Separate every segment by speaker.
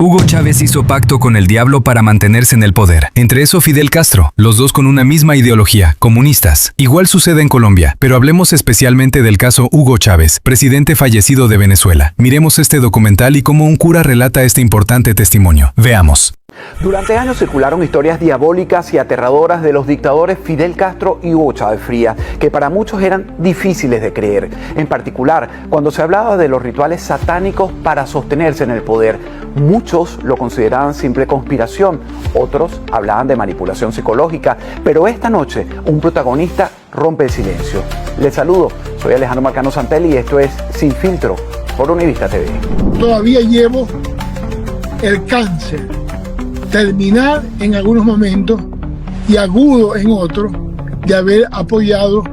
Speaker 1: Hugo Chávez hizo pacto con el diablo para mantenerse en el poder. Entre eso Fidel Castro, los dos con una misma ideología, comunistas. Igual sucede en Colombia, pero hablemos especialmente del caso Hugo Chávez, presidente fallecido de Venezuela. Miremos este documental y cómo un cura relata este importante testimonio. Veamos.
Speaker 2: Durante años circularon historias diabólicas y aterradoras de los dictadores Fidel Castro y Hugo Chávez Frías, que para muchos eran difíciles de creer. En particular, cuando se hablaba de los rituales satánicos para sostenerse en el poder, muchos lo consideraban simple conspiración, otros hablaban de manipulación psicológica, pero esta noche un protagonista rompe el silencio. Les saludo, soy Alejandro Marcano Santelli y esto es Sin Filtro por Univista TV.
Speaker 3: Todavía llevo el cáncer terminal en algunos momentos y agudo en otros de haber apoyado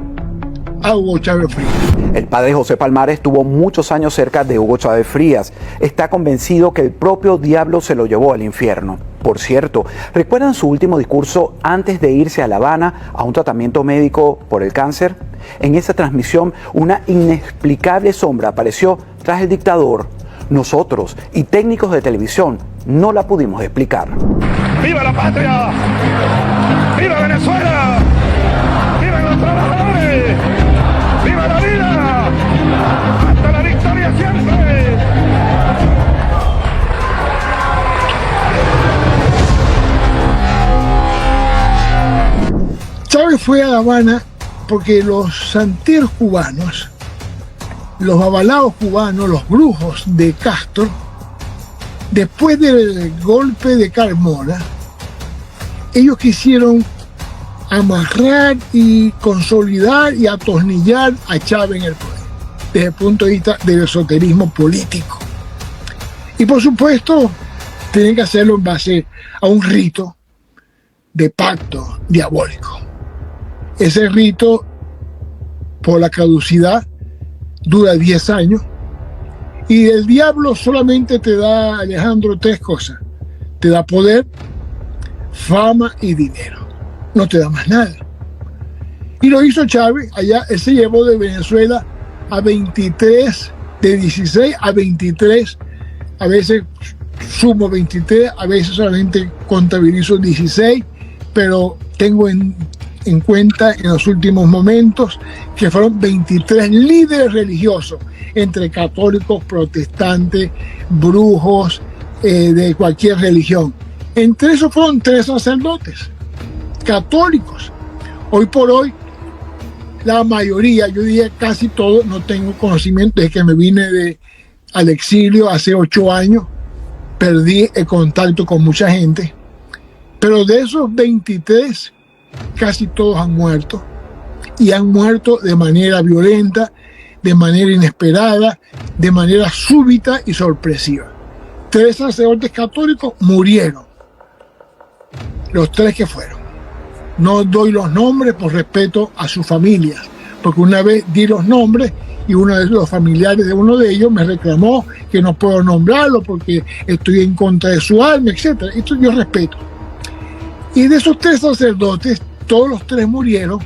Speaker 3: a Hugo Chávez Frías.
Speaker 2: El padre José Palmares estuvo muchos años cerca de Hugo Chávez Frías. Está convencido que el propio diablo se lo llevó al infierno. Por cierto, ¿recuerdan su último discurso antes de irse a La Habana a un tratamiento médico por el cáncer? En esa transmisión, una inexplicable sombra apareció tras el dictador. Nosotros y técnicos de televisión no la pudimos explicar.
Speaker 4: ¡Viva la patria! ¡Viva Venezuela! ¡Viva los trabajadores! ¡Viva la vida! ¡Hasta la victoria siempre!
Speaker 3: Chávez fue a La Habana porque los santeros cubanos, los babalaos cubanos, los brujos de Castro, después del golpe de Carmona, ellos quisieron amarrar y consolidar y atornillar a Chávez en el poder, desde el punto de vista del esoterismo político. Y por supuesto, tienen que hacerlo en base a un rito de pacto diabólico. Ese rito, por la caducidad, dura 10 años. Y el diablo solamente te da, Alejandro, 3 cosas. Te da poder, fama y dinero. No te da más nada. Y lo hizo Chávez. Allá él se llevó de Venezuela a 23, de 16 a 23. A veces sumo 23, a veces solamente contabilizo 16. Pero tengo en cuenta en los últimos momentos que fueron 23 líderes religiosos, entre católicos, protestantes, brujos, de cualquier religión. Entre esos fueron 3 sacerdotes católicos. Hoy por hoy, la mayoría, yo diría casi todos, no tengo conocimiento desde que me vine al exilio hace 8 años, perdí el contacto con mucha gente, pero de esos 23, casi todos han muerto, y han muerto de manera violenta, de manera inesperada, de manera súbita y sorpresiva. 3 sacerdotes católicos murieron, los 3 que fueron. No doy los nombres por respeto a sus familias, porque una vez di los nombres y uno de los familiares de uno de ellos me reclamó que no puedo nombrarlo porque estoy en contra de su alma, etc. Esto yo respeto. Y de esos 3 sacerdotes, todos los 3 murieron.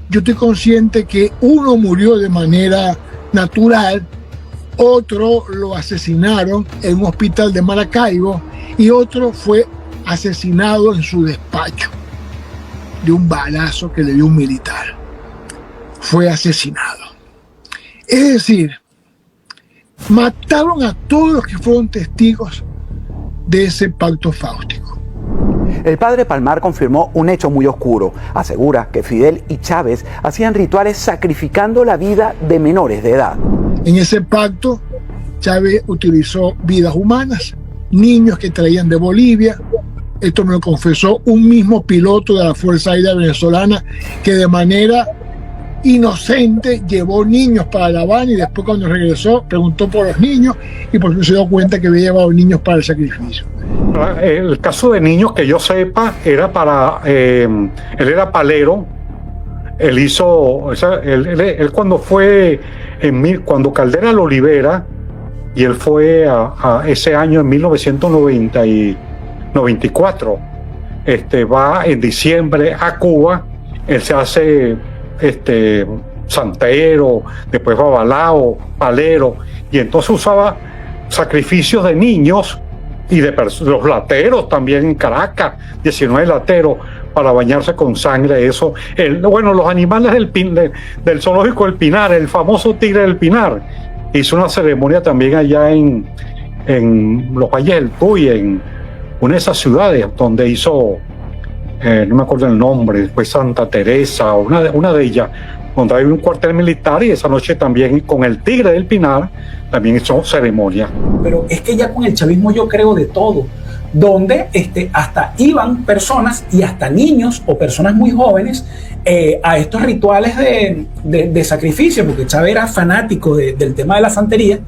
Speaker 3: Yo estoy consciente que uno murió de manera natural, otro lo asesinaron en un hospital de Maracaibo y otro fue asesinado en su despacho de un balazo que le dio un militar. Fue asesinado. Es decir, mataron a todos los que fueron testigos de ese pacto fáustico.
Speaker 2: El padre Palmar confirmó un hecho muy oscuro. Asegura que Fidel y Chávez hacían rituales sacrificando la vida de menores de edad.
Speaker 3: En ese pacto, Chávez utilizó vidas humanas, niños que traían de Bolivia. Esto me lo confesó un mismo piloto de la Fuerza Aérea Venezolana que de manera inocente llevó niños para La Habana y después cuando regresó preguntó por los niños y por eso se dio cuenta que había llevado niños para el sacrificio.
Speaker 5: El caso de niños que yo sepa era para él era palero. Él hizo él cuando fue cuando Caldera lo libera y él fue a ese año en 1994 va en diciembre a Cuba. Él se hace santero, después babalao, palero, y entonces usaba sacrificios de niños y de los lateros también en Caracas, 19 lateros para bañarse con sangre. Eso, bueno, los animales del zoológico del Pinar, el famoso tigre del Pinar, hizo una ceremonia también allá en los valles del Tuy, en una de esas ciudades donde hizo, no me acuerdo el nombre, después Santa Teresa, una de ellas, donde hay un cuartel militar, y esa noche también con el tigre del Pinar también hizo ceremonia.
Speaker 6: Pero es que ya con el chavismo yo creo de todo, donde hasta iban personas y hasta niños o personas muy jóvenes a estos rituales de sacrificio, porque Chávez era fanático del tema de la santería.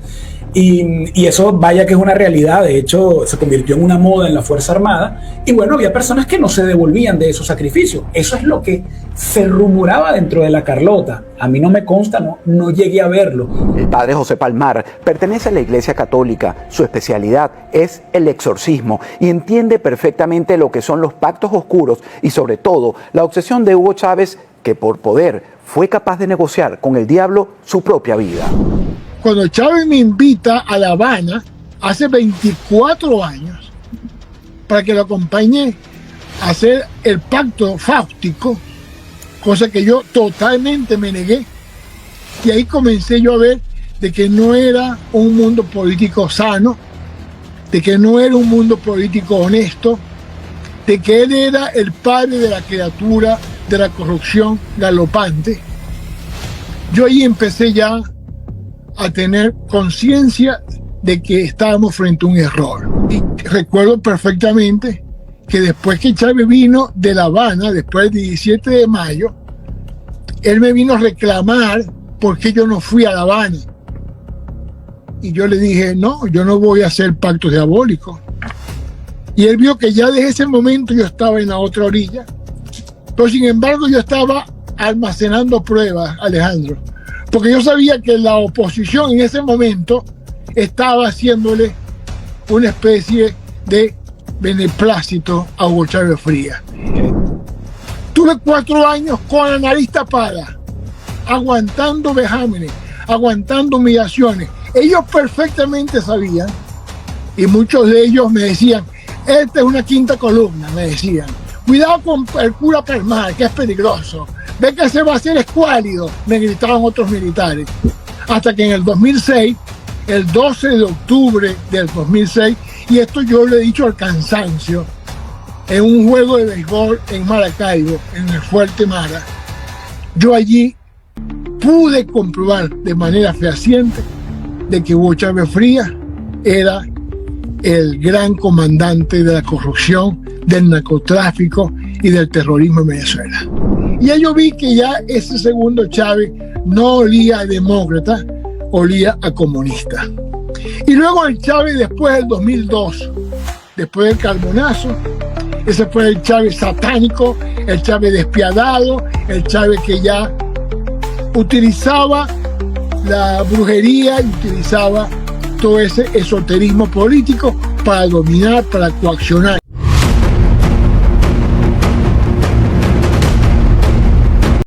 Speaker 6: Y eso vaya que es una realidad. De hecho se convirtió en una moda en la Fuerza Armada, y bueno, había personas que no se devolvían de esos sacrificios. Eso es lo que se rumoraba dentro de la Carlota. A mí no me consta, no llegué a verlo.
Speaker 2: El padre José Palmar pertenece a la Iglesia Católica. Su especialidad es el exorcismo y entiende perfectamente lo que son los pactos oscuros y sobre todo la obsesión de Hugo Chávez, que por poder fue capaz de negociar con el diablo su propia vida.
Speaker 3: Cuando Chávez me invita a La Habana hace 24 años para que lo acompañe a hacer el pacto fáustico, cosa que yo totalmente me negué, y ahí comencé yo a ver de que no era un mundo político sano, de que no era un mundo político honesto, de que él era el padre de la criatura de la corrupción galopante. Yo ahí empecé ya a tener conciencia de que estábamos frente a un error. Y recuerdo perfectamente que después que Chávez vino de La Habana, después del 17 de mayo, él me vino a reclamar por qué yo no fui a La Habana. Y yo le dije, no, yo no voy a hacer pactos diabólicos. Y él vio que ya desde ese momento yo estaba en la otra orilla. Pero sin embargo yo estaba almacenando pruebas, Alejandro, porque yo sabía que la oposición en ese momento estaba haciéndole una especie de beneplácito a Hugo Chávez Frías. Tuve 4 años con la nariz tapada, aguantando vejámenes, aguantando humillaciones. Ellos perfectamente sabían, y muchos de ellos me decían, esta es una quinta columna, me decían. Cuidado con el cura Palmar, que es peligroso. Ve que se va a hacer escuálido, me gritaban otros militares. Hasta que en el 2006, el 12 de octubre del 2006, y esto yo lo he dicho al cansancio, en un juego de béisbol en Maracaibo, en el Fuerte Mara, yo allí pude comprobar de manera fehaciente de que Hugo Chávez Frías era el gran comandante de la corrupción, del narcotráfico y del terrorismo en Venezuela. Y ya yo vi que ya ese segundo Chávez no olía a demócrata, olía a comunista. Y luego el Chávez después del 2002, después del Carbonazo, ese fue el Chávez satánico, el Chávez despiadado, el Chávez que ya utilizaba la brujería y utilizaba todo ese esoterismo político para dominar, para coaccionar.